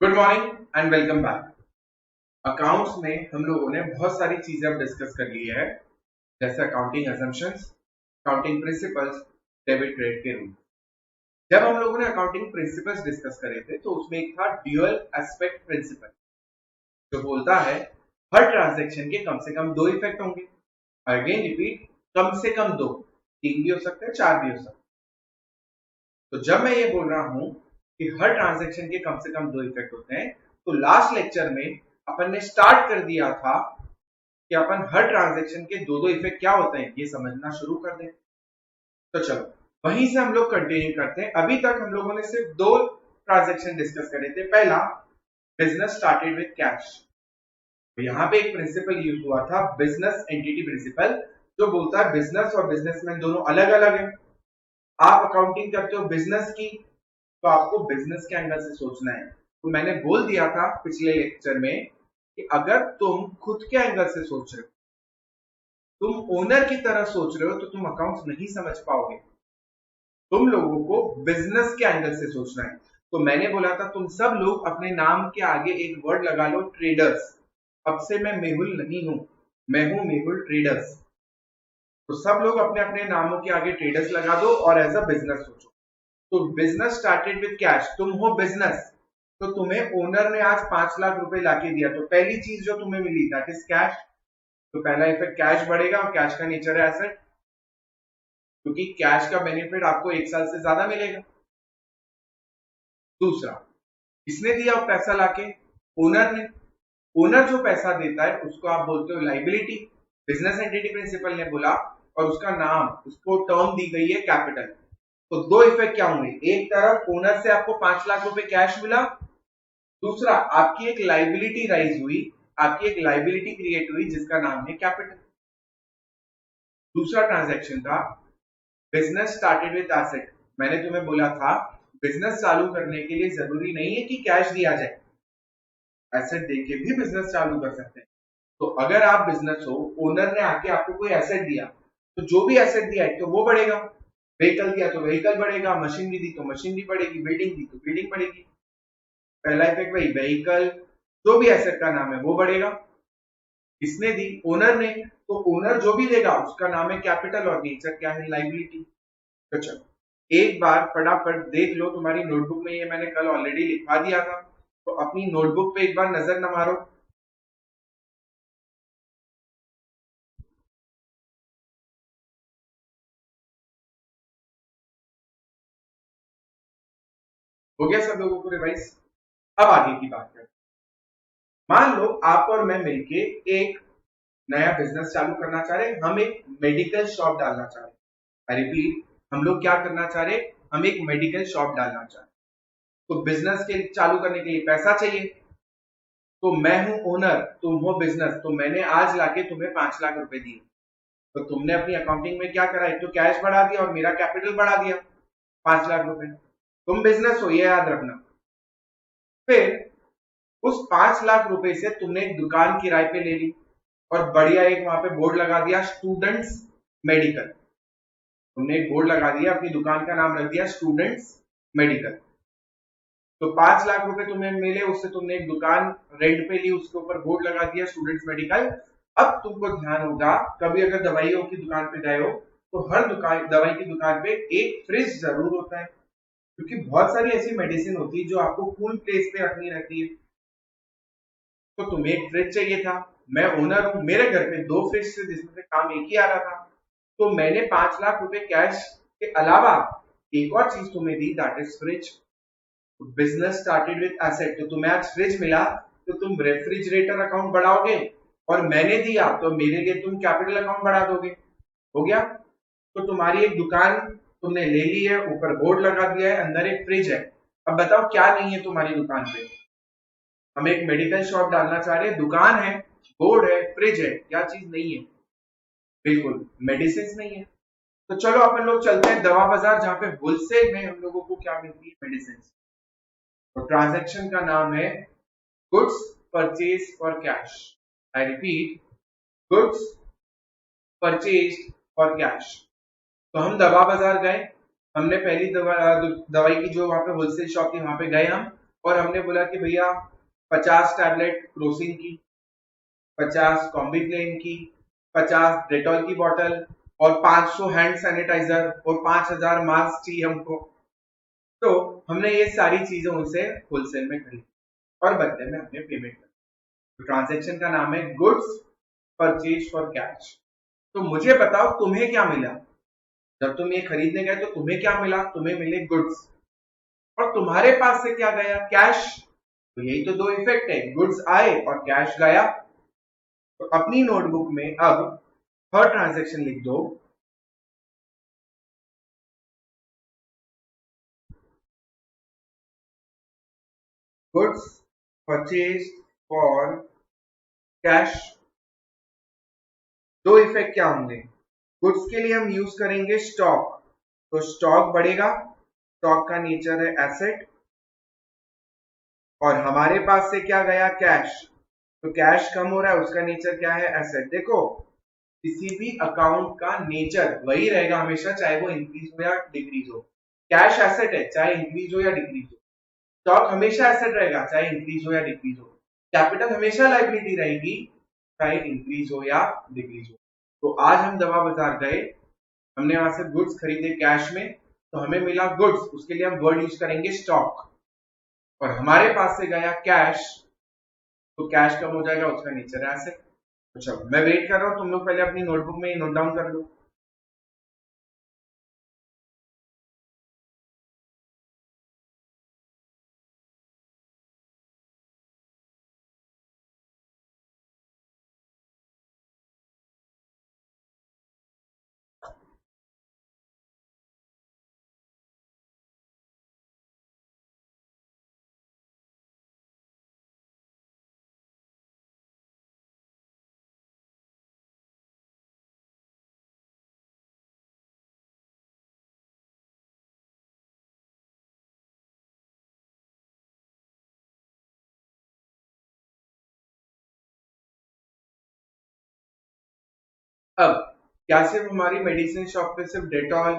Good morning and welcome back. Accounts में हम लोगों ने बहुत सारी चीजें अब डिस्कस कर ली है, जैसे accounting assumptions, accounting principles, debit credit के रूल। जब हम लोगों ने अकाउंटिंग प्रिंसिपल्स डिस्कस करे थे तो उसमें एक था ड्यूअल एस्पेक्ट प्रिंसिपल, जो बोलता है हर ट्रांजैक्शन के कम से कम दो इफेक्ट होंगे। अगेन रिपीट, कम से कम दो, तीन भी हो सकते हैं, चार भी हो सकते हैं। तो जब मैं ये बोल रहा हूं कि हर ट्रांजैक्शन के कम से कम दो इफेक्ट होते हैं, तो लास्ट लेक्चर में अपन ने स्टार्ट कर दिया था कि अपन हर ट्रांजैक्शन के दो दो इफेक्ट क्या होते हैं ये समझना शुरू कर दें। तो चलो वहीं से हम लोग कंटिन्यू करते हैं। अभी तक हम लोगों ने सिर्फ दो ट्रांजैक्शन डिस्कस करे थे। पहला, बिजनेस स्टार्टेड विद कैश। तो यहाँ पे एक प्रिंसिपल यूज हुआ था, बिजनेस एंटिटी प्रिंसिपल, जो बोलता है बिजनेस और बिजनेसमैन दोनों अलग अलग है। आप अकाउंटिंग करते हो बिजनेस की, तो आपको बिजनेस के एंगल से सोचना है। तो मैंने बोल दिया था पिछले लेक्चर में कि अगर तुम खुद के एंगल से सोच रहे हो, तुम ओनर की तरह सोच रहे हो, तो तुम अकाउंट्स नहीं समझ पाओगे। तुम लोगों को बिजनेस के एंगल से सोचना है। तो मैंने बोला था तुम सब लोग अपने नाम के आगे एक वर्ड लगा लो, ट्रेडर्स। अब से मैं मेहुल नहीं हूं, मैं हूं मेहुल ट्रेडर्स। तो सब लोग अपने अपने नामों के आगे ट्रेडर्स लगा दो और एज अ बिजनेस सोचो। तो बिजनेस स्टार्टेड विद कैश, तुम हो बिजनेस, तो तुम्हें ओनर ने आज 5 लाख रुपए लाके दिया, तो पहली चीज जो तुम्हें मिली दैट इज कैश। तो पहला इफेक्ट कैश बढ़ेगा, और कैश का नेचर है एसेट, क्योंकि कैश का बेनिफिट आपको 1 साल से ज्यादा मिलेगा। दूसरा, किसने दिया वो पैसा लाके? ओनर ने। ओनर जो पैसा देता है उसको आप बोलते हो लाइबिलिटी। बिजनेस एंटिटी प्रिंसिपल ने बोला, और उसका नाम, उसको टर्म दी गई है कैपिटल। तो दो इफेक्ट क्या होंगे? एक तरफ ओनर से आपको 5 लाख रुपए कैश मिला, दूसरा आपकी एक लाइबिलिटी राइज हुई, आपकी एक लाइबिलिटी क्रिएट हुई जिसका नाम है कैपिटल। दूसरा ट्रांजैक्शन था बिजनेस स्टार्टेड विद एसेट। मैंने तुम्हें बोला था बिजनेस चालू करने के लिए जरूरी नहीं है कि कैश दिया जाए, एसेट देके भी बिजनेस चालू कर सकते हैं। तो अगर आप बिजनेस हो, ओनर ने आके आपको कोई एसेट दिया, तो जो भी एसेट दिया है तो वो बढ़ेगा। व्हीकल दिया तो व्हीकल बढ़ेगा, मशीनरी दी तो मशीनरी बढ़ेगी, बिल्डिंग दी तो बिल्डिंग बढ़ेगी। पहला इफेक्ट वही, व्हीकल, जो भी एसेट का नाम है वो बढ़ेगा। किसने दी? ओनर ने। तो ओनर जो भी देगा उसका नाम है कैपिटल, और नेचर क्या है? लाइबिलिटी। तो चलो एक बार फटाफट देख लो, तुम्हारी नोटबुक में ये मैंने कल ऑलरेडी लिखवा दिया था, तो अपनी नोटबुक पे एक बार नजर न मारो। हो गया सब लोगों को रिवाइज? अब आगे की बात करते हैं। मान लो आप और मैं मिलके एक नया बिजनेस चालू करना चाह रहे हैं। हम एक मेडिकल शॉप डालना चाह रहे हैं। आई रिपीट, हम लोग क्या करना चाह रहे हैं? हम एक मेडिकल शॉप डालना चाह रहे हैं। तो बिजनेस के चालू करने के लिए पैसा चाहिए। तो मैं हूं ओनर, तुम हो बिजनेस, तो मैंने आज लाके तुम्हें 5 लाख रुपए दिए। तो तुमने अपनी अकाउंटिंग में क्या करा? एक तो कैश बढ़ा दिया और मेरा कैपिटल बढ़ा दिया, 5 लाख रुपए। तुम बिजनेस हो, ये याद रखना। फिर उस 5 लाख रुपए से तुमने एक दुकान किराए पे ले ली, और बढ़िया एक वहां पे बोर्ड लगा दिया, स्टूडेंट्स मेडिकल। तुमने एक बोर्ड लगा दिया, अपनी दुकान का नाम रख दिया स्टूडेंट्स मेडिकल। तो 5 लाख रुपए तुम्हें मिले, उससे तुमने एक दुकान रेंट पे ली, उसके ऊपर बोर्ड लगा दिया स्टूडेंट्स मेडिकल। अब तुमको ध्यान होगा, कभी अगर दवाइयों की दुकान पे गए हो, तो हर दुकान, दवाई की दुकान पे एक फ्रिज जरूर होता है, क्योंकि बहुत सारी ऐसी मेडिसिन होती है जो आपको कूल प्लेस पे रखनी रहती है। तो तुम्हें एक फ्रिज चाहिए था, मैं ओनर हूं, मेरे घर पे दो फ्रिज थे जिसमें से काम एक ही आ रहा था। तो मैंने 5 लाख रुपए कैश के अलावा एक और चीज तुम्हें दी, that is fridge. Business started with asset, तो तुम्हें आज फ्रिज मिला, तो तुम रेफ्रिजरेटर अकाउंट बढ़ाओगे, और मैंने दिया तो मेरे लिए तुम कैपिटल अकाउंट बढ़ा दोगे। हो गया? तो तुम्हारी एक दुकान तुमने ले ली है, ऊपर बोर्ड लगा दिया है, अंदर एक फ्रिज है। अब बताओ क्या नहीं है तुम्हारी दुकान पे? हम एक मेडिकल शॉप डालना चाह रहे हैं, दुकान है, बोर्ड है, फ्रिज है, क्या चीज नहीं है? बिल्कुल मेडिसिन नहीं है। तो चलो अपन लोग चलते हैं दवा बाजार, जहां पे होलसेल में हम लोगों को क्या मिलती है? मेडिसिन। तो ट्रांजैक्शन का नाम है goods purchase for cash. I repeat, goods purchase for cash. तो हम दवा बाजार गए, हमने पहली दवाई की जो वहां पे होलसेल शॉप थी वहां पे गए हम, और हमने बोला कि भैया 50 टैबलेट क्रोसिन की, 50 कॉम्बिप्लेन की, 50 डेटॉल की बोतल और 500 हैंड सैनिटाइजर और 5000 मास्क चाहिए हमको। तो हमने ये सारी चीजें उनसे होलसेल में खरीदी और बदले में हमने पेमेंट कर। तो ट्रांजैक्शन का नाम है गुड्स परचेज फॉर कैश। तो मुझे बताओ तुम्हें क्या मिला जब तुम ये खरीदने गए? तो तुम्हें क्या मिला? तुम्हें मिले गुड्स और तुम्हारे पास से क्या गया? कैश। तो यही तो दो इफेक्ट है, गुड्स आए और कैश गया। तो अपनी नोटबुक में अब थर्ड ट्रांजैक्शन लिख दो। Goods purchase for cash. दो इफेक्ट क्या होंगे? गुड्स के लिए हम यूज करेंगे स्टॉक, तो स्टॉक बढ़ेगा, स्टॉक का नेचर है एसेट, और हमारे पास से क्या गया? कैश। तो कैश कम हो रहा है, उसका नेचर क्या है? एसेट। देखो किसी भी अकाउंट का नेचर वही रहेगा हमेशा, चाहे वो इंक्रीज हो या डिक्रीज हो। कैश एसेट है, चाहे इंक्रीज हो या डिक्रीज हो। स्टॉक हमेशा एसेट रहेगा, चाहे इंक्रीज हो या डिक्रीज हो। कैपिटल हमेशा लायबिलिटी रहेगी, चाहे इंक्रीज हो या डिक्रीज हो। तो आज हम दवा बाजार गए, हमने वहां से गुड्स खरीदे कैश में, तो हमें मिला गुड्स, उसके लिए हम वर्ड यूज करेंगे स्टॉक, और हमारे पास से गया कैश, तो कैश कम हो जाएगा, उसका नेचर है एसेट। तो चलो मैं वेट कर रहा हूं, तुम लोग पहले अपनी नोटबुक में नोट डाउन कर लो। अब क्या सिर्फ हमारी मेडिसिन शॉप पे सिर्फ डेटॉल,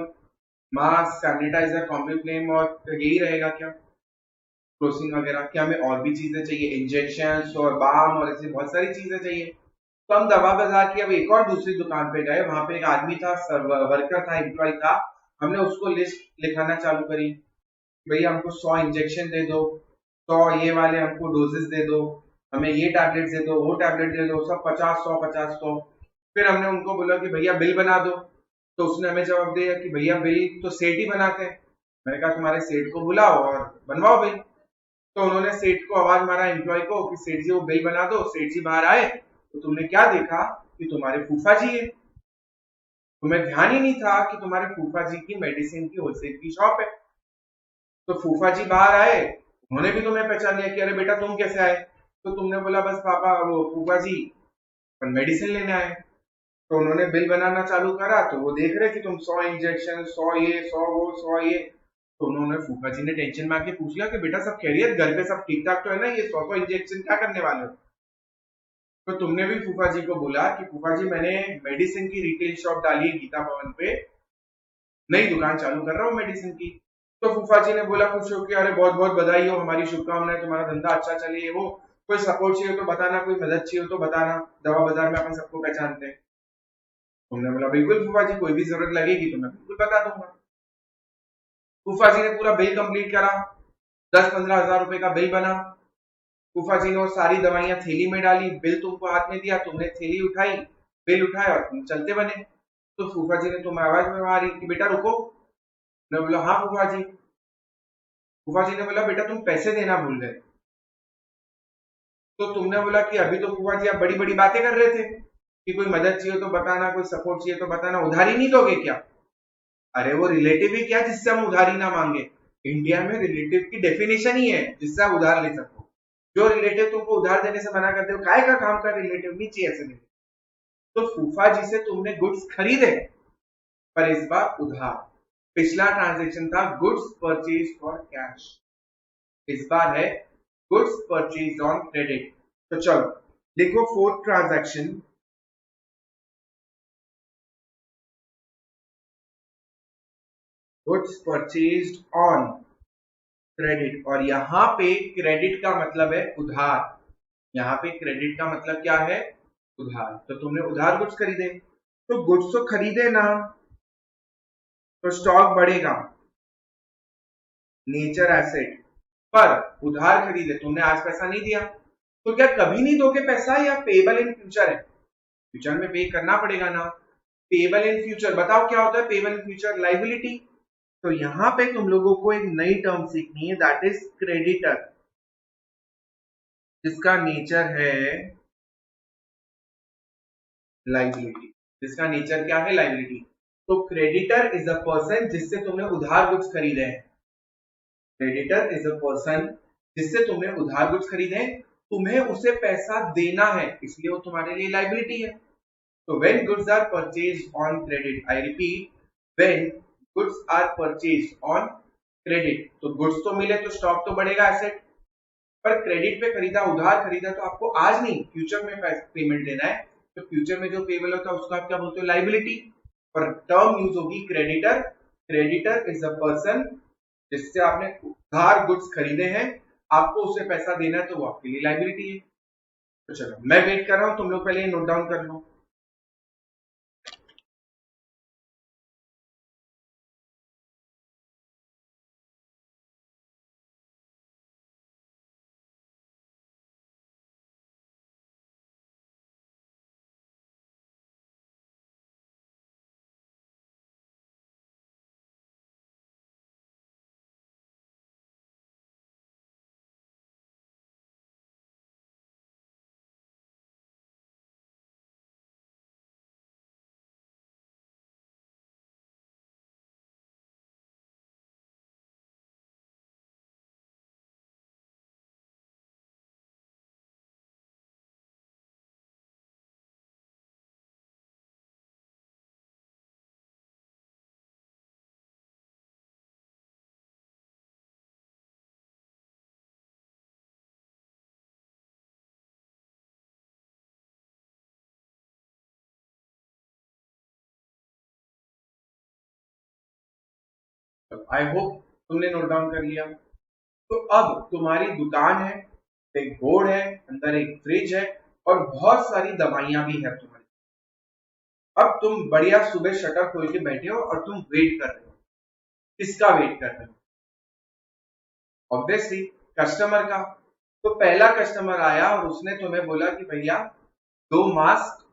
मास्क, सैनिटाइजर, कॉम्बिफ्लेम और यही रहेगा क्या? क्लोसिंग वगैरह? क्या हमें और भी चीजें चाहिए? इंजेक्शन और बाम और ऐसी बहुत सारी चीजें चाहिए। तो हम दवा बाजार की अब एक और दूसरी दुकान पे गए, वहां पे एक आदमी था, वर्कर था, एम्प्लॉय था। हमने उसको लिस्ट लिखाना चालू करी, भैया हमको 100 इंजेक्शन दे दो, 100 ये वाले हमको डोजेस दे दो, हमें ये टैबलेट दे दो, वो टैबलेट दे दो, सब 50 100 50 100। फिर हमने उनको बोला कि भैया बिल बना दो, तो उसने हमें जवाब दिया कि भैया बिल तो सेठ ही बनाते हैं। मैंने कहा तुम्हारे सेठ को बुलाओ और बनवाओ बिल। तो उन्होंने सेठ को आवाज मारा, एम्प्लॉय को, कि सेठ जी वो बिल बना दो। सेठ जी बाहर आए तो तुमने क्या देखा कि तुम्हारे फूफा जी है। तुम्हें ध्यान ही नहीं था कि तुम्हारे फूफा जी की मेडिसिन की होलसेल की शॉप है। तो फूफा जी बाहर आए, उन्होंने भी तुम्हें पहचान लिया कि अरे बेटा तुम कैसे आए? तो तुमने बोला बस पापा वो फूफा जी पर मेडिसिन लेने आए। तो उन्होंने बिल बनाना चालू करा, तो वो देख रहे कि तुम 100 इंजेक्शन, 100 ये, 100 वो, 100 ये। तो उन्होंने, फूफा जी ने टेंशन में आके पूछ लिया कि बेटा सब खैरियत, घर पे सब ठीक ठाक तो है ना? ये 100 इंजेक्शन क्या करने वाले हो? तो तुमने भी फूफा जी को बोला कि फूफा जी मैंने मेडिसिन की रिटेल शॉप डाली है गीता भवन पे, नई दुकान चालू कर रहा हूँ मेडिसिन की। तो फूफा जी ने बोला खुश होकर, अरे बहुत बहुत बधाई हो, हमारी शुभकामनाएं, तुम्हारा धंधा अच्छा चले, ये वो, कोई सपोर्ट चाहिए तो बताना, कोई मदद चाहिए तो बताना, दवा बाजार में अपन सबको पहचानते हैं। तुमने बोला बिल्कुल फूफा जी, कोई भी जरूरत लगेगी तो मैं बिल्कुल बता दूंगा। फूफा जी ने पूरा बिल कंप्लीट करा, 10-15 हजार रुपए का बिल बना। फूफा जी ने वो सारी दवाइयां थैली में डाली, बिल तुमको हाथ में दिया, तुमने थैली उठाई, बिल उठाया और तुम चलते बने। तो फूफा जी ने तुम्हें आवाज में मारी कि बेटा रुको। मैं बोला हाँ फूफा जी। फूफा जी ने बोला बेटा तुम पैसे देना भूल गए। तो तुमने बोला कि अभी तो फूफा जी आप बड़ी बड़ी बातें कर रहे थे कि कोई मदद चाहिए तो बताना, कोई सपोर्ट चाहिए तो बताना, उधारी नहीं दोगे क्या? अरे वो रिलेटिव ही क्या जिससे हम उधारी ना मांगे? इंडिया में रिलेटिव की डेफिनेशन ही है जिससे आप उधार ले सको। जो रिलेटिव तुमको उधार देने से मना कर दे, काय का काम का रिलेटिव नहीं चाहिए ऐसे नहीं। तो फूफा जी से तुमने गुड्स खरीदे, पर इस बार उधार। पिछला ट्रांजेक्शन था गुड्स परचेज फॉर कैश, इस बार है गुड्स परचेज ऑन क्रेडिट। तो चलो देखो fourth transaction, goods purchased on credit, और यहाँ पे क्रेडिट का मतलब है उधार। यहाँ पे क्रेडिट का मतलब क्या है? उधार। तो तुमने उधार गुड्स खरीदे, तो गुड्स तो खरीदे ना, तो स्टॉक बढ़ेगा, नेचर एसेट। पर उधार खरीदे, तुमने आज पैसा नहीं दिया, तो क्या कभी नहीं दोगे पैसा, या पेबल इन फ्यूचर है? फ्यूचर में पे करना पड़ेगा ना। पेबल इन फ्यूचर, बताओ क्या होता है पेबल इन फ्यूचर? लाइबिलिटी। तो यहां पे तुम लोगों को एक नई टर्म सीखनी है, दैट इज क्रेडिटर, जिसका नेचर है लाइबिलिटी। जिसका नेचर क्या है? लाइबिलिटी। तो क्रेडिटर इज अ पर्सन जिससे तुमने उधार गुड्स खरीदे हैं। क्रेडिटर इज अ पर्सन जिससे तुमने उधार गुड्स खरीदे हैं, तुम्हें उसे पैसा देना है, इसलिए वो तुम्हारे लिए लाइबिलिटी है। तो when goods are purchased on credit, I repeat, when goods are purchased on credit, तो गुड्स तो मिले तो स्टॉक तो बढ़ेगा, एसेट। पर क्रेडिट पे खरीदा, उधार खरीदा, तो आपको आज नहीं फ्यूचर में पेमेंट देना है, तो फ्यूचर में जो पेबल होता है उसको आप क्या बोलते हो? लाइबिलिटी। पर टर्म यूज होगी creditor. Creditor is a person जिससे आपने उधार गुड्स खरीदे हैं, आपको उसे पैसा देना है, तो वो आपके लिए लाइबिलिटी है। तो चलो मैं वेट कर रहा हूं, तुम लोग पहले नोट डाउन कर लो। आई होप तुमने नोट डाउन कर लिया। तो अब तुम्हारी दुकान है, एक बोर्ड है, अंदर एक फ्रिज है, और बहुत सारी दवाइयां भी है तुम्हारी। अब तुम बढ़िया सुबह शटर खोल के बैठे हो और तुम वेट कर रहे हो। किसका वेट कर रहे हो? ऑब्वियसली कस्टमर का। तो पहला कस्टमर आया और उसने तुम्हें बोला कि भैया 2 मास्क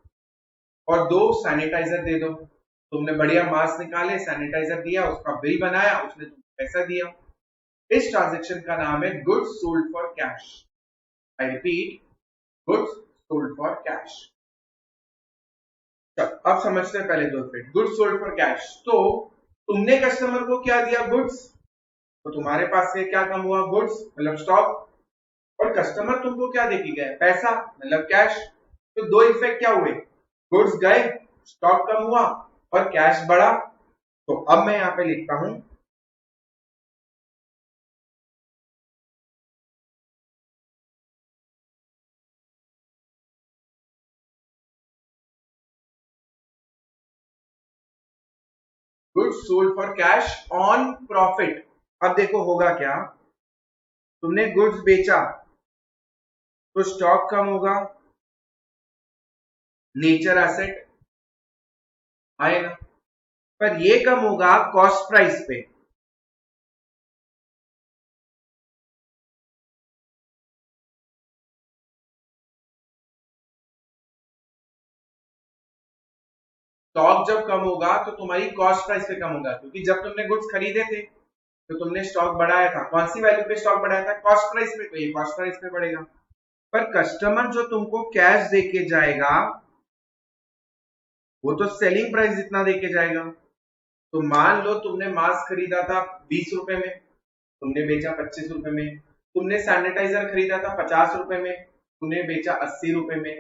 और 2 सैनिटाइजर दे दो। तुमने बढ़िया मास्क निकाले, सैनिटाइजर दिया, उसका बिल बनाया, उसने तुम्हें पैसा दिया। इस ट्रांजेक्शन का नाम है goods sold for cash. I repeat, goods sold for cash. अब समझते हैं पहले दो फिर गुड्स सोल्ड फॉर कैश। तो तुमने कस्टमर को क्या दिया? गुड्स। तो तुम्हारे पास से क्या कम हुआ? गुड्स मतलब स्टॉक। और कस्टमर तुमको क्या देके गया? पैसा मतलब कैश। तो दो इफेक्ट क्या हुए? गुड्स गए, स्टॉक कम हुआ, और कैश बढ़ा। तो अब मैं यहां पे लिखता हूं goods sold for cash on profit. अब देखो होगा क्या, तुमने गुड्स बेचा तो स्टॉक कम होगा, नेचर एसेट आएगा, पर ये कम होगा कॉस्ट प्राइस पे। स्टॉक जब कम होगा तो तुम्हारी कॉस्ट प्राइस पे कम होगा, क्योंकि जब तुमने गुड्स खरीदे थे तो तुमने स्टॉक बढ़ाया था। कौन सी वैल्यू पे स्टॉक बढ़ाया था? कॉस्ट प्राइस पे। तो ये कॉस्ट प्राइस पे बढ़ेगा। पर कस्टमर जो तुमको कैश देके जाएगा वो तो सेलिंग प्राइस जितना देके जाएगा। तो मान लो तुमने मास्क खरीदा था 20 रुपए में, तुमने बेचा 25 रुपए में। तुमने सैनिटाइजर खरीदा था 50 रुपए में, तुमने बेचा 80 रुपए में।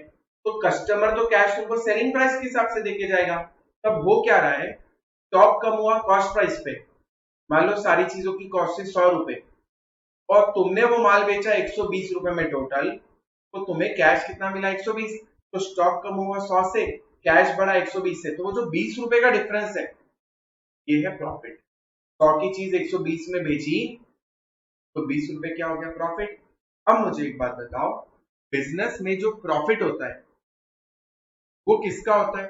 तो कस्टमर तो कैश तुमको सेलिंग प्राइस के हिसाब से देके जाएगा। तब हो क्या रहा है? स्टॉक कम हुआ कॉस्ट प्राइस पे। मान लो सारी चीजों की कॉस्ट है 100 रुपए, और तुमने वो माल बेचा 120 रुपए में टोटल, तो तुम्हें कैश कितना मिला? 120। तो स्टॉक कम हुआ 100 से, कैश बढ़ा 120 से, तो वो जो 20 रुपए का डिफरेंस है ये है प्रॉफिट। 100 की चीज 120 में बेची, तो 20 रुपए क्या हो गया प्रॉफिट। अब मुझे एक बात बताओ, बिजनेस में जो प्रॉफिट होता है वो किसका होता है?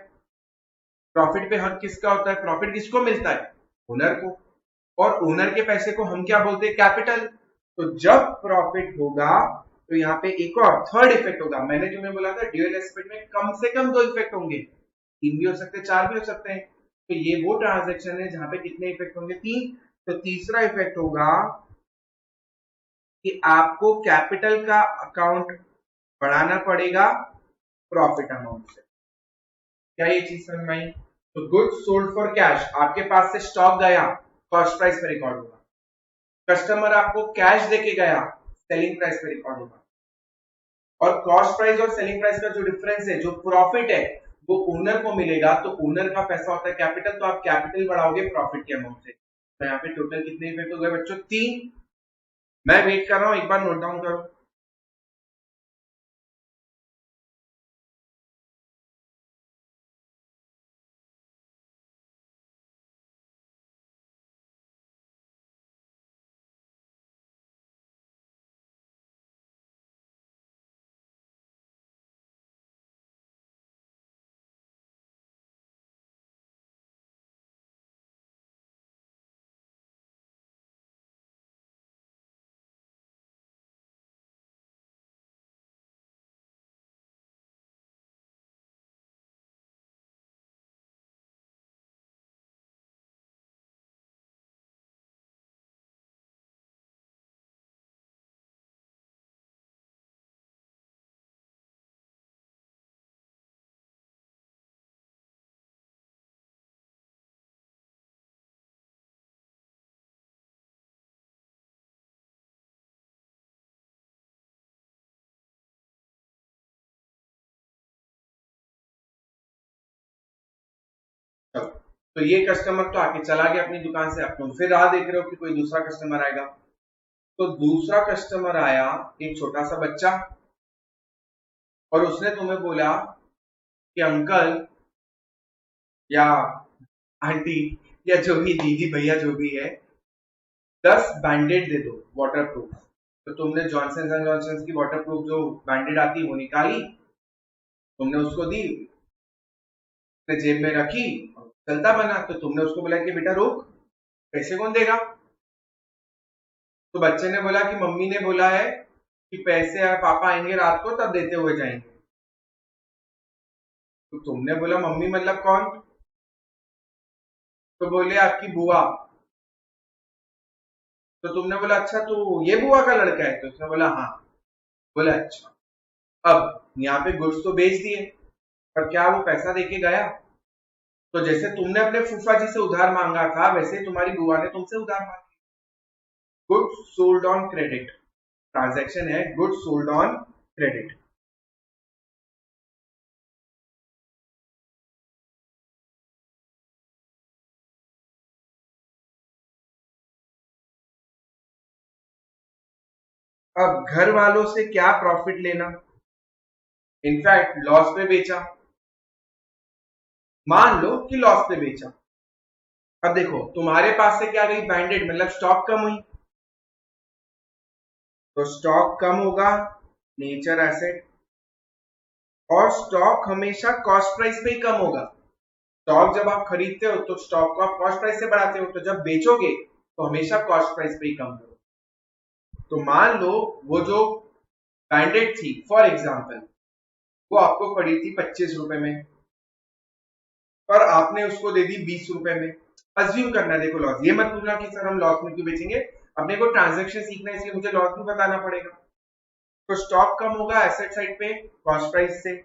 प्रॉफिट पे हक किसका होता है? प्रॉफिट किसको मिलता है? ओनर को। और ओनर के पैसे को हम क्या बोलते हैं? कैपिटल। तो जब प्रॉफिट होगा तो यहाँ पे एक और थर्ड इफेक्ट होगा। मैंने तुम्हें बोला था ड्यूअल एस्पेक्ट में कम से कम 2 इफेक्ट होंगे, 3 भी हो सकते हैं, 4 भी हो सकते हैं। तो ये वो ट्रांजेक्शन है जहां पे कितने इफेक्ट होंगे? 3। तो तीसरा इफेक्ट होगा कि आपको कैपिटल का अकाउंट बढ़ाना पड़ेगा प्रॉफिट अमाउंट से। क्या ये चीज समझ में आई? तो गुड्स सोल्ड फॉर कैश, आपके पास से स्टॉक गया, कॉस्ट प्राइस पे रिकॉर्ड होगा। कस्टमर आपको कैश देके गया, सेलिंग प्राइस पे रिकॉर्ड होगा। और कॉस्ट प्राइस और सेलिंग प्राइस का जो डिफरेंस है, जो प्रॉफिट है, वो ओनर को मिलेगा। तो ओनर का पैसा होता है कैपिटल, तो आप कैपिटल बढ़ाओगे प्रॉफिट के अमाउंट से। तो यहाँ पे टोटल कितने इफेक्ट हो गए बच्चों? 3। मैं वेट कर रहा हूं, एक बार नोट डाउन करो। तो ये कस्टमर तो आके चला गया अपनी दुकान से, अब तुम फिर राह देख रहे हो कि कोई दूसरा कस्टमर आएगा। तो दूसरा कस्टमर आया, एक छोटा सा बच्चा, और उसने तुम्हें बोला कि अंकल या आंटी या जो भी दीदी भैया जो भी है, 10 बैंडेड दे दो वाटरप्रूफ। तो तुमने जॉनसन एंड जॉनसन की वाटरप्रूफ जो बैंडेड आती है वो निकाली, तुमने उसको दी, अपने जेब में रखी, चलता बना। तो तुमने उसको बोला कि बेटा रुक, पैसे कौन देगा? तो बच्चे ने बोला कि मम्मी ने बोला है कि पैसे पापा आएंगे रात को तब देते हुए जाएंगे। तो तुमने बोला मम्मी मतलब कौन? तो बोले आपकी बुआ। तो तुमने बोला अच्छा तो ये बुआ का लड़का है? तो उसने बोला हाँ। बोला अच्छा। अब यहाँ पे गुड्स तो बेच दिए, पर क्या वो पैसा देके गया? तो जैसे तुमने अपने फूफा जी से उधार मांगा था, वैसे तुम्हारी बुआ ने तुमसे उधार मांगा। Goods sold on credit transaction है, गुड्स सोल्ड ऑन क्रेडिट। अब घर वालों से क्या प्रॉफिट लेना? इनफैक्ट लॉस पे बेचा, मान लो कि लॉस पे बेचा। अब देखो तुम्हारे पास से क्या गई? बैंडेड, मतलब स्टॉक कम हुई। तो स्टॉक कम होगा, नेचर एसेट, और स्टॉक हमेशा कॉस्ट प्राइस पे ही कम होगा। स्टॉक जब आप खरीदते हो तो स्टॉक को आप कॉस्ट प्राइस से बढ़ाते हो, तो जब बेचोगे तो हमेशा कॉस्ट प्राइस पे ही कम करो। तो मान लो वो जो बैंडेड थी फॉर एग्जांपल, वो आपको पड़ी थी 25 रुपए में, पर आपने उसको दे दी 20 रुपए में। अज्यूम करना, देखो लॉस, ये मत पूछना कि सर हम लॉस में क्यों बेचेंगे, अपने को ट्रांजैक्शन सीखना है इसलिए मुझे लॉस भी बताना पड़ेगा। तो स्टॉक कम होगा एसेट साइड पे कॉस्ट प्राइस से।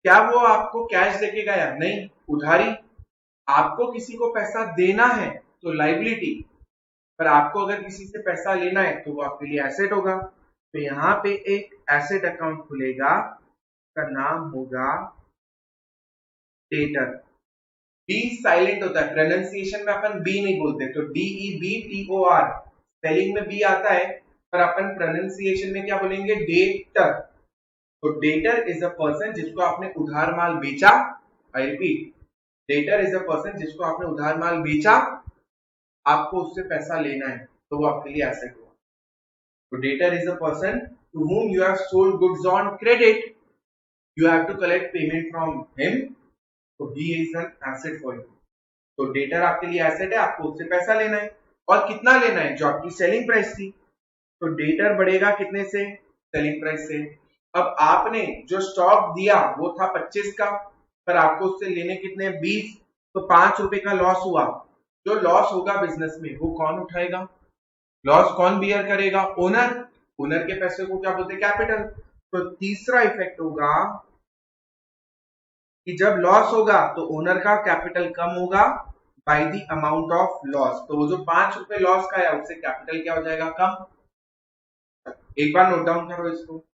क्या वो आपको कैश देके गया? नहीं, उधारी। आपको किसी को पैसा देना है तो लाइबिलिटी, पर आपको अगर किसी से पैसा लेना है तो वो आपके लिए एसेट होगा। तो यहाँ पे एक एसेट अकाउंट खुलेगा, का नाम होगा डेटर। बी साइलेंट होता है, प्रोनाउंसिएशन में अपन बी नहीं बोलते, तो DEBTOR स्पेलिंग में बी आता है, पर अपन प्रोनाउंसिएशन में क्या बोलेंगे? डेटर। तो डेटर इज अ पर्सन जिसको आपने उधार माल बेचा। I repeat, debtor is a person जिसको आपने उधार माल बेचा, आपको उससे पैसा लेना है, तो वो आपके लिए एसेट हुआ। तो debtor is a person to whom you have sold goods on credit. You have to collect payment from him. So he is an asset for you. तो डेटर आपके लिए एसेट है, आपको उससे पैसा लेना है और कितना लेना है, जो आपकी सेलिंग प्राइस थी। तो डेटर बढ़ेगा कितने से, सेलिंग प्राइस से। अब आपने जो स्टॉक दिया वो था 25 का, पर आपको उससे लेने कितने, 20, तो 5 रुपए का लॉस हुआ। जो लॉस होगा बिजनेस में वो कौन उठाएगा, लॉस कौन बियर करेगा, ओनर। ओनर के पैसे को क्या बोलते हैं, कैपिटल। तो तीसरा इफेक्ट होगा कि जब लॉस होगा तो ओनर का कैपिटल कम होगा by the amount of loss. तो वो जो 5 रुपए लॉस का है उससे कैपिटल क्या हो जाएगा, कम। एक बार नोट डाउन करो इसको।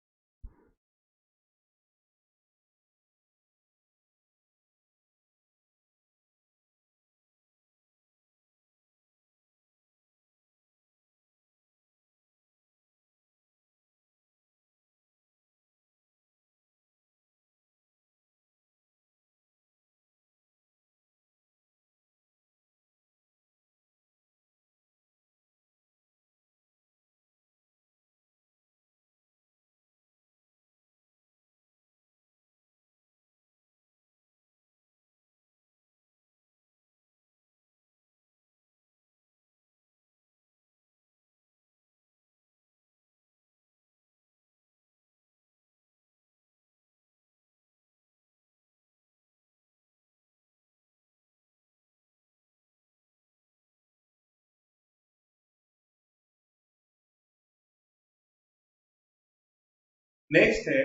नेक्स्ट है,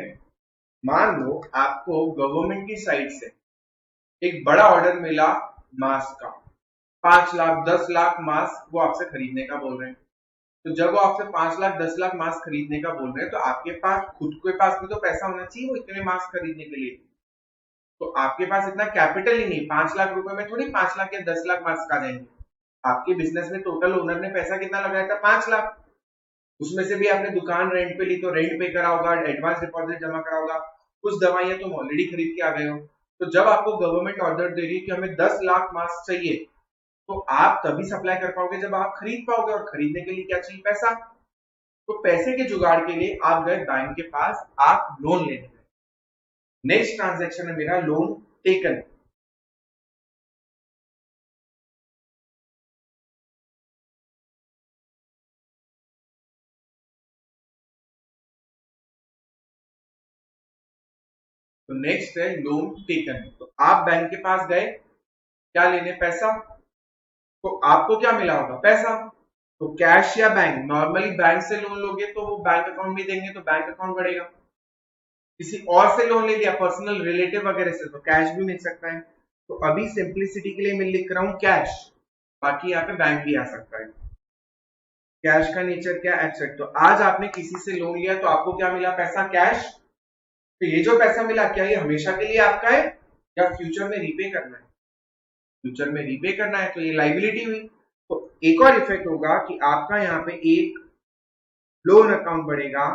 मान लो आपको गवर्नमेंट की साइड से एक बड़ा ऑर्डर मिला मास्क का, 5 लाख 10 लाख मास्क वो आपसे खरीदने का बोल रहे हैं। तो जब वो आपसे 5 लाख 10 लाख मास्क खरीदने का बोल रहे हैं तो आपके पास खुद के पास भी तो पैसा होना चाहिए वो इतने मास्क खरीदने के लिए। तो आपके पास इतना कैपिटल ही नहीं, 5 लाख रुपए में थोड़ी 5 लाख या 10 लाख मास्क आ जाएंगे। आपके बिजनेस में टोटल ओनर ने पैसा कितना लगाया था, 5 लाख। उसमें से भी आपने दुकान रेंट पे ली तो रेंट पे करा होगा, एडवांस डिपॉजिट जमा करा होगा, कुछ दवाइयां तुम ऑलरेडी खरीद के आ गए हो। तो जब आपको गवर्नमेंट ऑर्डर दे रही है कि हमें 10 लाख मास्क चाहिए, तो आप तभी सप्लाई कर पाओगे जब आप खरीद पाओगे, और खरीदने के लिए क्या चाहिए, पैसा। तो पैसे के जुगाड़ के लिए आप गए बैंक के पास, आप लोन लेने गए। नेक्स्ट ट्रांजेक्शन है मेरा लोन टेकन। तो नेक्स्ट है लोन टेकन। तो आप बैंक के पास गए क्या लेने, पैसा। तो आपको क्या मिला होगा, पैसा। तो कैश या बैंक, नॉर्मली बैंक से लोन लोगे तो वो बैंक अकाउंट में देंगे तो बैंक अकाउंट बढ़ेगा। किसी और से लोन ले लिया, पर्सनल रिलेटिव वगैरह से, तो कैश भी मिल सकता है। तो अभी सिंप्लिसिटी के लिए मैं लिख रहा हूं कैश, बाकी यहाँ पे बैंक भी आ सकता है। कैश का नेचर क्या, एसेट। तो आज आपने किसी से लोन लिया तो आपको क्या मिला, पैसा, कैश। तो ये जो पैसा मिला क्या ये हमेशा के लिए आपका है या फ्यूचर में रीपे करना है, फ्यूचर में रीपे करना है, तो ये लाइबिलिटी हुई। तो एक और इफेक्ट होगा कि आपका यहाँ पे एक लोन अकाउंट बढ़ेगा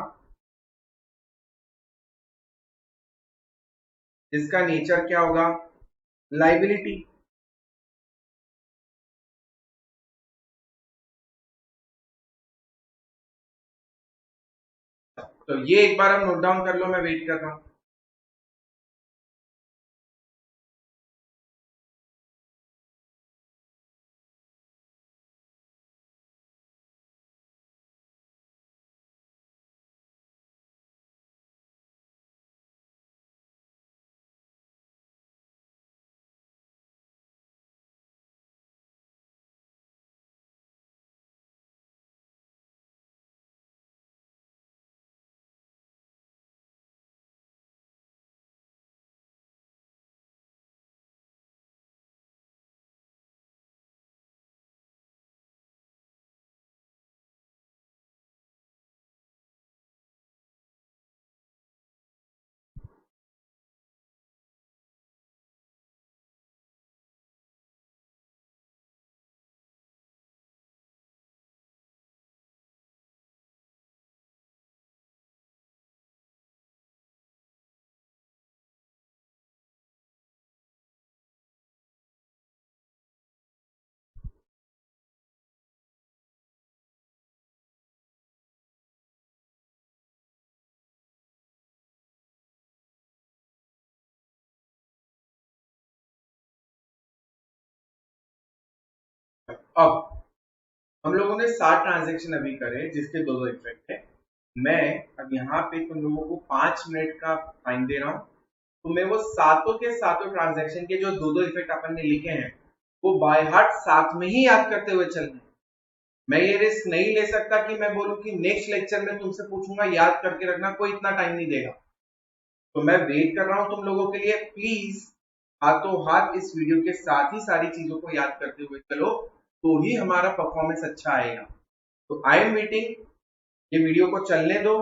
जिसका नेचर क्या होगा, लाइबिलिटी। तो ये एक बार हम नोट डाउन कर लो, मैं वेट कर रहा हूं। अब हम लोगों ने 7 ट्रांजेक्शन अभी करे जिसके दो दो इफेक्ट है। मैं अब यहाँ पे तुम लोगों को 5 मिनट का टाइम दे रहा हूँ। तुम्हें वो सातों के सातों ट्रांजेक्शन के जो दो दो इफेक्ट अपन ने लिखे हैं वो बाय हार्ट साथ में ही याद करते हुए चलना है। मैं ये रिस्क नहीं ले सकता कि मैं बोलूं कि नेक्स्ट लेक्चर में तुमसे पूछूंगा याद करके रखना, कोई इतना टाइम नहीं देगा। तो मैं वेट कर रहा हूं तुम लोगों के लिए। प्लीज हाथों हाथ इस वीडियो के साथ ही सारी चीजों को याद करते हुए चलो, तो ही हमारा परफॉर्मेंस अच्छा आएगा। तो आई एम वेटिंग, ये वीडियो को चलने दो।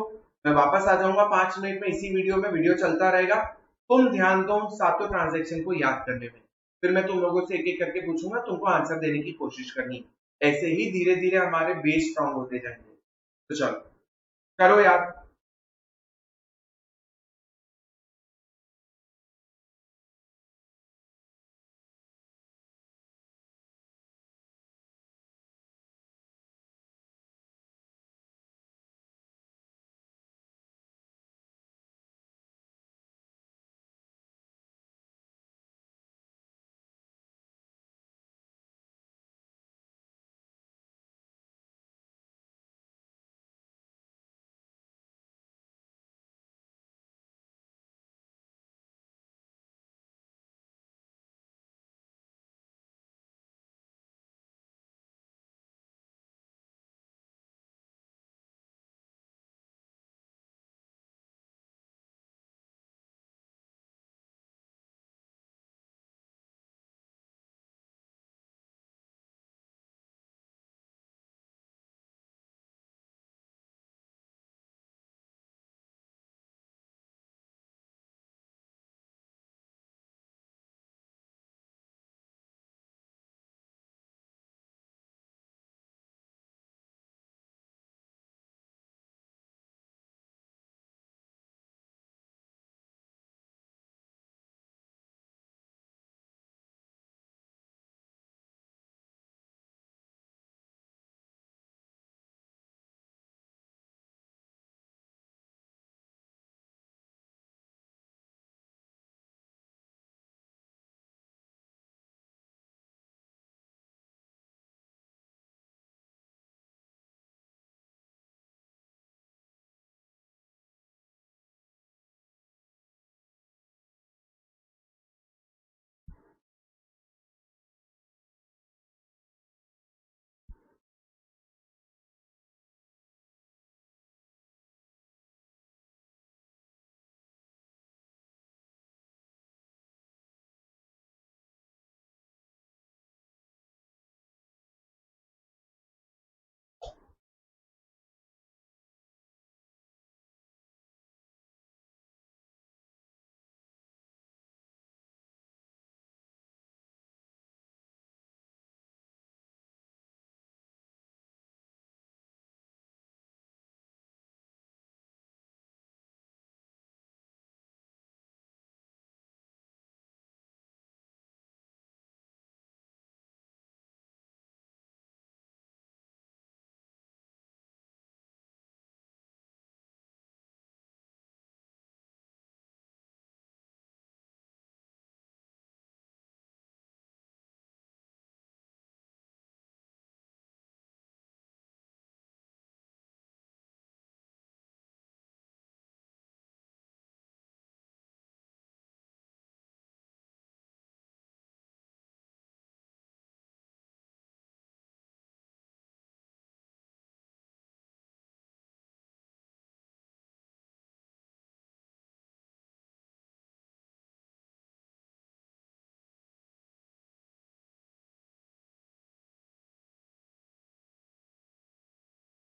मैं वापस आ जाऊंगा 5 मिनट में इसी वीडियो में, वीडियो चलता रहेगा। तुम ध्यान दो उन सातों ट्रांजेक्शन को याद करने में। फिर मैं तुम लोगों से एक एक करके पूछूंगा, तुमको आंसर देने की कोशिश करनी। ऐसे ही धीरे धीरे हमारे बेस स्ट्रांग होते जाएंगे। तो चलो करो याद।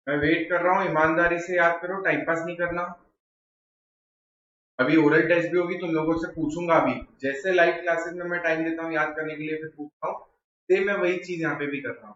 मैं वेट कर रहा हूँ, ईमानदारी से याद करो, टाइम पास नहीं करना। अभी ओरल टेस्ट भी होगी, तुम लोगों से पूछूंगा अभी। जैसे लाइव क्लासेस में मैं टाइम देता हूँ याद करने के लिए, फिर पूछता हूँ, सेम मैं वही चीज यहाँ पे भी कर रहा हूँ।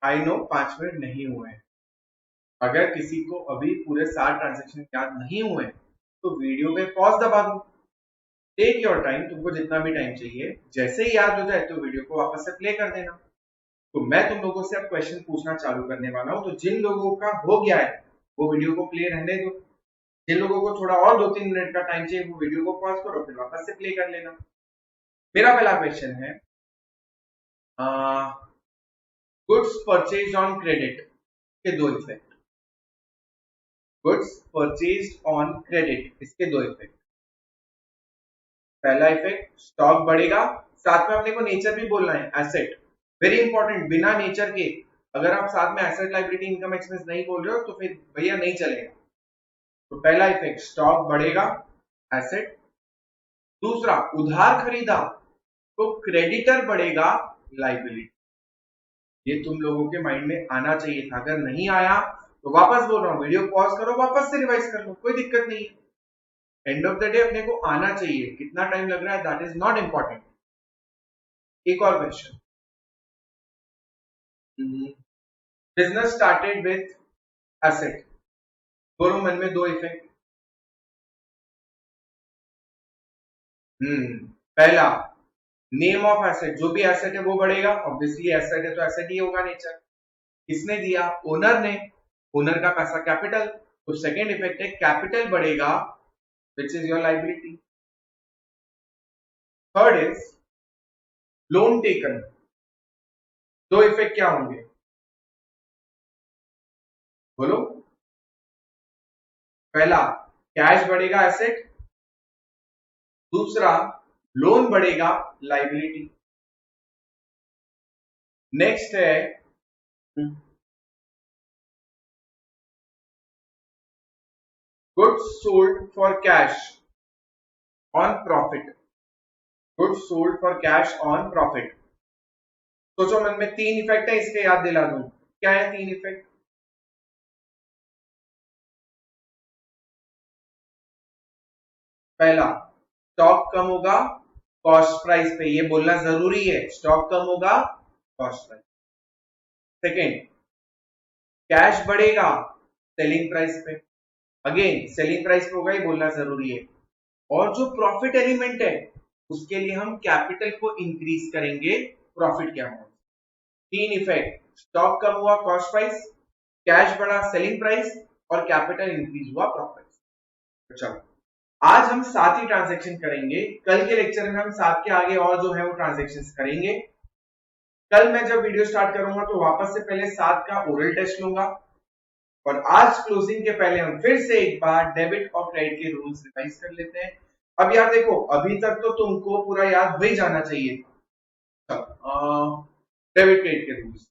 आई नो 5 मिनट नहीं हुए हैं। अगर किसी को अभी पूरे 7 ट्रांजेक्शन याद नहीं हुए तो वीडियो पे पॉज दबा दो, टेक योर टाइम, तुमको जितना भी टाइम चाहिए, जैसे ही याद हो जाए तो वीडियो को वापस से प्ले कर देना। तो मैं तुम लोगों से अब क्वेश्चन पूछना चालू करने वाला हूं, तो जिन लोगों का हो गया है वो वीडियो को प्ले रहने दो, जिन लोगों को थोड़ा और 2-3 मिनट का टाइम चाहिए वो वीडियो को पॉज करो, फिर वापस से प्ले कर लेना। मेरा पहला क्वेश्चन है, गुड्स परचेज ऑन क्रेडिट के दो effect. Goods purchase on credit, इसके दो इफेक्ट। पहला इफेक्ट, स्टॉक बढ़ेगा, साथ में अपने को नेचर भी बोलना है, एसेट, वेरी इंपॉर्टेंट। बिना नेचर के अगर आप साथ में एसेट, लायबिलिटी, इनकम, एक्सपेंस नहीं बोल रहे हो तो फिर भैया नहीं चलेगा। तो पहला इफेक्ट, स्टॉक बढ़ेगा, एसेट। दूसरा, उधार खरीदा तो क्रेडिटर बढ़ेगा, लायबिलिटी। ये तुम लोगों के माइंड में आना चाहिए था, अगर नहीं आया तो वापस बोल रहा हूं, वीडियो पॉज करो, वापस से रिवाइज कर लो, कोई दिक्कत नहीं है। एंड ऑफ द डे अपने को आना चाहिए, कितना टाइम लग रहा है दैट इज नॉट इंपॉर्टेंट। एक और question, business started with asset, दोनों मन में दो इफेक्ट। पहला, नेम ऑफ एसेट, जो भी एसेट है वो बढ़ेगा, ऑब्वियसली एसेट है तो एसेट ही होगा नेचर। किसने दिया? ओनर ने, ओनर का पैसा कैपिटल, तो सेकेंड इफेक्ट है कैपिटल बढ़ेगा, which is your liability. Third is loan taken, दो इफेक्ट क्या होंगे बोलो? पहला, कैश बढ़ेगा, एसेट। दूसरा, लोन बढ़ेगा, लायबिलिटी। नेक्स्ट है goods sold for cash on profit, goods sold for cash on profit. सोचो मन में, तीन इफेक्ट है, इसके याद दिला दूं, क्या है तीन इफेक्ट? पहला, स्टॉक कम होगा कॉस्ट प्राइस पे, ये बोलना जरूरी है, स्टॉक कम होगा कॉस्ट प्राइस। सेकेंड, कैश बढ़ेगा सेलिंग प्राइस पे, अगेन सेलिंग प्राइस पे होगा, ये बोलना जरूरी है। और जो प्रॉफिट एलिमेंट है उसके लिए हम कैपिटल को इंक्रीज करेंगे प्रॉफिट के अमाउंट। तीन इफेक्ट, स्टॉक कम हुआ कॉस्ट प्राइस, कैश बढ़ा सेलिंग प्राइस, और कैपिटल इंक्रीज हुआ प्रॉफिट। चलो, आज हम 7 ही ट्रांजेक्शन करेंगे, कल के लेक्चर में हम 7 के आगे और जो है वो ट्रांजेक्शन करेंगे। कल मैं जब वीडियो स्टार्ट करूंगा तो वापस से पहले 7 का ओरल टेस्ट लूंगा, और आज क्लोजिंग के पहले हम फिर से एक बार डेबिट और क्रेडिट के रूल्स रिवाइज कर लेते हैं। अब यार देखो, अभी तक तो तुमको पूरा याद हो ही जाना चाहिए था। डेबिट क्रेडिट के रूल्स,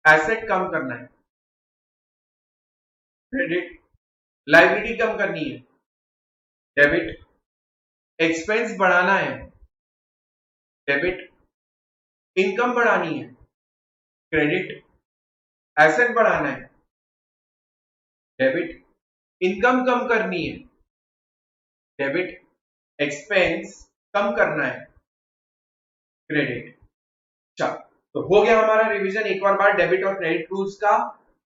एसेट कम करना है, क्रेडिट, लायबिलिटी कम करनी है, डेबिट, एक्सपेंस बढ़ाना है, डेबिट, इनकम बढ़ानी है, क्रेडिट, एसेट बढ़ाना है, डेबिट, इनकम कम करनी है, डेबिट, एक्सपेंस कम करना है, क्रेडिट। चलो, तो हो गया हमारा रिवीजन एक बार डेबिट और क्रेडिट रूल्स का।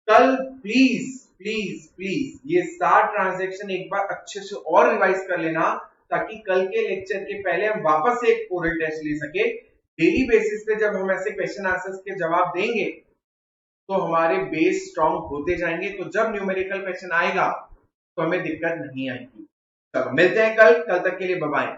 कल प्लीज प्लीज प्लीज ये 7 ट्रांजैक्शन एक बार अच्छे से और रिवाइज कर लेना, ताकि कल के लेक्चर के पहले हम वापस से एक ओरल टेस्ट ले सके। डेली बेसिस पे जब हम ऐसे क्वेश्चन आंसर्स के जवाब देंगे तो हमारे बेस स्ट्रांग होते जाएंगे, तो जब न्यूमेरिकल क्वेश्चन आएगा तो हमें दिक्कत नहीं आएगी। चलो मिलते हैं कल तक के लिए बाय बाय।